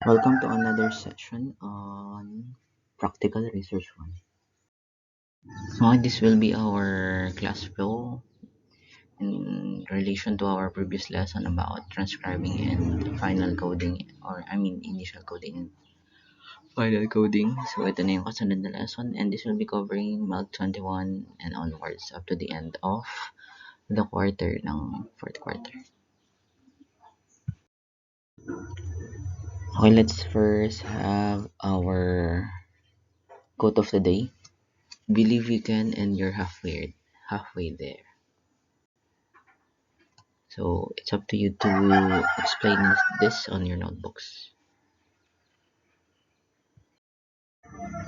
Welcome to another session on practical research 1. So this will be our class flow in relation to our previous lesson about transcribing and final coding, or I mean initial coding and final coding. So ito na yung kasunod na lesson, and this will be covering Mag 21 and onwards up to the end of the quarter ng fourth quarter. Okay, let's first have our quote of the day. Believe you can and you're halfway there. So it's up to you to explain this on your notebooks.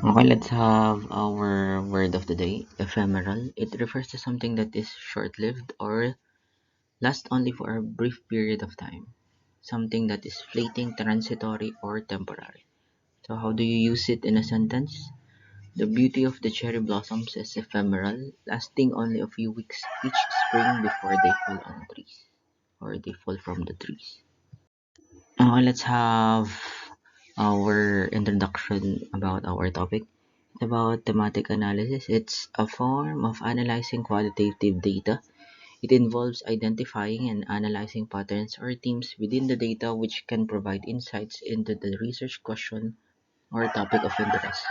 Okay, let's have our word of the day, ephemeral. It refers to something that is short-lived or lasts only for a brief period of time. Something that is fleeting, transitory, or temporary. So how do you use it in a sentence? The beauty of the cherry blossoms is ephemeral, lasting only a few weeks each spring before they fall on trees, or they fall from the trees. Let's have our introduction about our topic. It's about thematic analysis. It's a form of analyzing qualitative data. It involves identifying and analyzing patterns or themes within the data which can provide insights into the research question or topic of interest.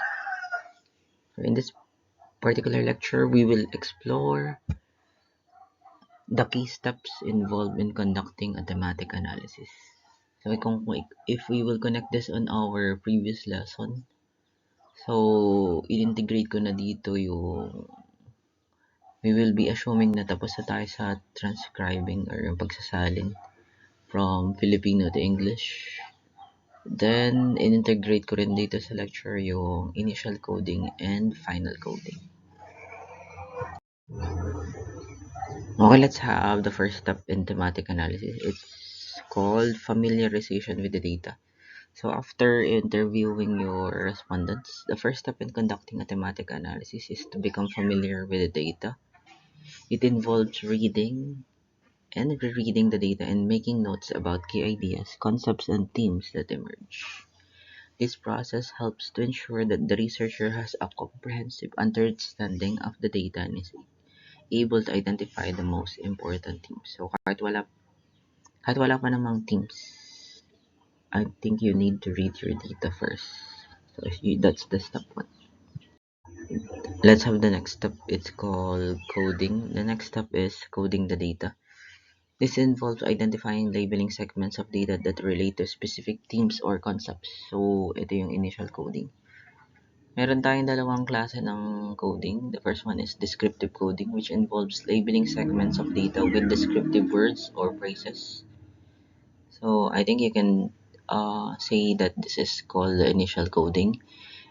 So in this particular lecture, we will explore the key steps involved in conducting a thematic analysis. So if we will connect this on our previous lesson, so i-integrate ko na dito yung we will be assuming na tapos na tayo sa transcribing or yung pagsasalin from Filipino to English. Then, in-integrate ko rin dito sa lecture yung initial coding and final coding. Okay, let's have the first step in thematic analysis. It's called familiarization with the data. So after interviewing your respondents, the first step in conducting a thematic analysis is to become familiar with the data. It involves reading and rereading the data and making notes about key ideas, concepts, and themes that emerge. This process helps to ensure that the researcher has a comprehensive understanding of the data and is able to identify the most important themes. So kahit wala pa namang themes, I think you need to read your data first. So that's the step 1. Let's have the next step. It's called coding. The next step is coding the data. This involves identifying labeling segments of data that relate to specific themes or concepts. So, ito yung initial coding. Meron tayong dalawang klase ng coding. The first one is descriptive coding, which involves labeling segments of data with descriptive words or phrases. So, I think you can say that this is called the initial coding.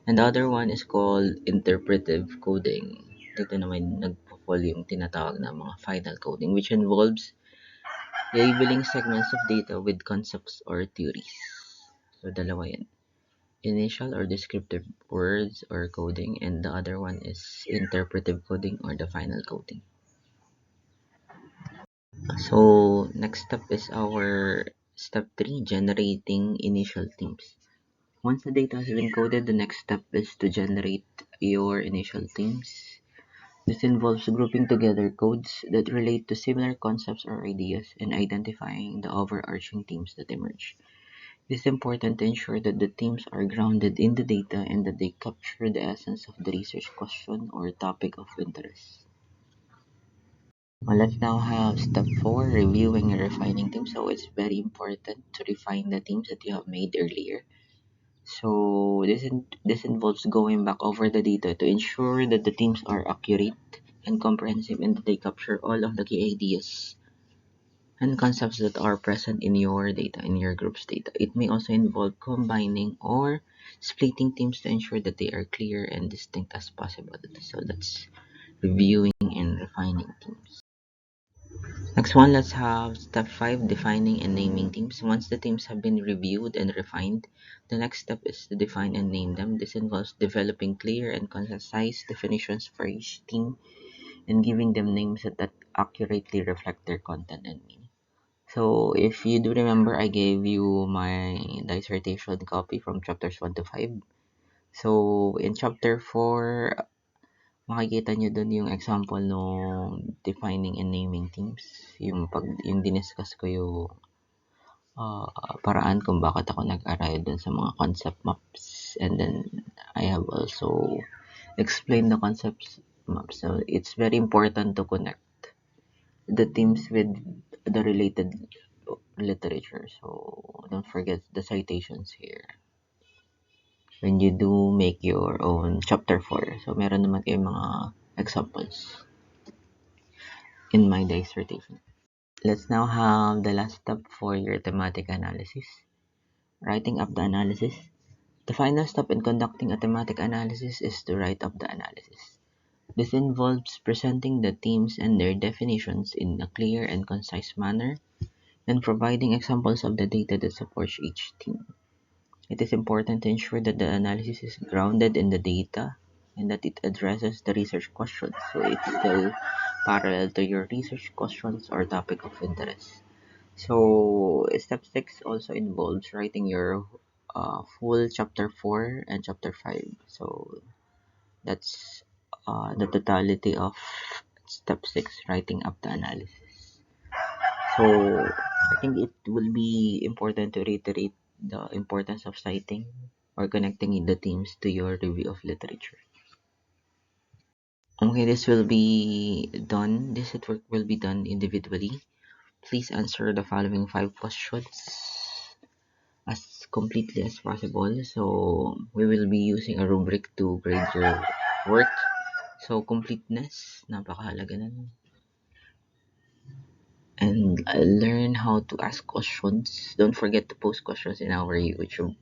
And the other one is called interpretive coding. Dito naman nagpo-fall yung tinatawag na mga final coding, which involves labeling segments of data with concepts or theories. So, dalawa yan. Initial or descriptive words or coding, and the other one is interpretive coding or the final coding. So, next step is our step 3, generating initial themes. Once the data has been coded, the next step is to generate your initial themes. This involves grouping together codes that relate to similar concepts or ideas and identifying the overarching themes that emerge. It is important to ensure that the themes are grounded in the data and that they capture the essence of the research question or topic of interest. Well, let's now have step 4, reviewing and refining themes. So it's very important to refine the themes that you have made earlier. So this involves going back over the data to ensure that the themes are accurate and comprehensive and that they capture all of the key ideas and concepts that are present in your data, in your group's data. It may also involve combining or splitting themes to ensure that they are clear and distinct as possible. So that's reviewing and refining themes. Next one, let's have step 5, defining and naming themes. Once the themes have been reviewed and refined, the next step is to define and name them. This involves developing clear and concise definitions for each theme and giving them names that accurately reflect their content and meaning. So if you do remember, I gave you my dissertation copy from chapters 1 to 5. So in chapter 4, makikita nyo dun yung example nung defining and naming themes. Yung diniscuss ko yung paraan kung bakit ako nag-arrive dun sa mga concept maps. And then I have also explained the concepts maps. So it's very important to connect the themes with the related literature. So don't forget the citations here when you do make your own chapter 4. So meron naman kayong mga examples in my dissertation. Let's now have the last step for your thematic analysis. Writing up the analysis. The final step in conducting a thematic analysis is to write up the analysis. This involves presenting the themes and their definitions in a clear and concise manner, and providing examples of the data that supports each theme. It is important to ensure that the analysis is grounded in the data and that it addresses the research questions, so it's still parallel to your research questions or topic of interest. So step 6 also involves writing your full chapter 4 and chapter 5. So that's the totality of step 6, writing up the analysis. So I think it will be important to reiterate the importance of citing or connecting the themes to your review of literature. Okay, this will be done. This work will be done individually. Please answer the following 5 questions as completely as possible. So we will be using a rubric to grade your work. So completeness, napakahalaga nun. And learn how to ask questions. Don't forget to post questions in our YouTube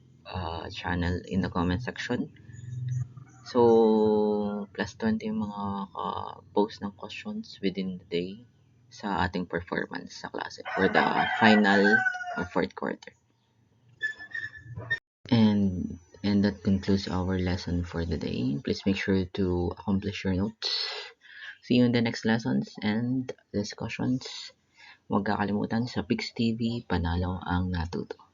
channel in the comment section. So, plus 20 yung mga post ng questions within the day sa ating performance sa klase for the final or fourth quarter. And that concludes our lesson for the day. Please make sure to accomplish your notes. See you in the next lessons and discussions. Huwag kakalimutan sa PIQ'S TV, panalo ang natuto.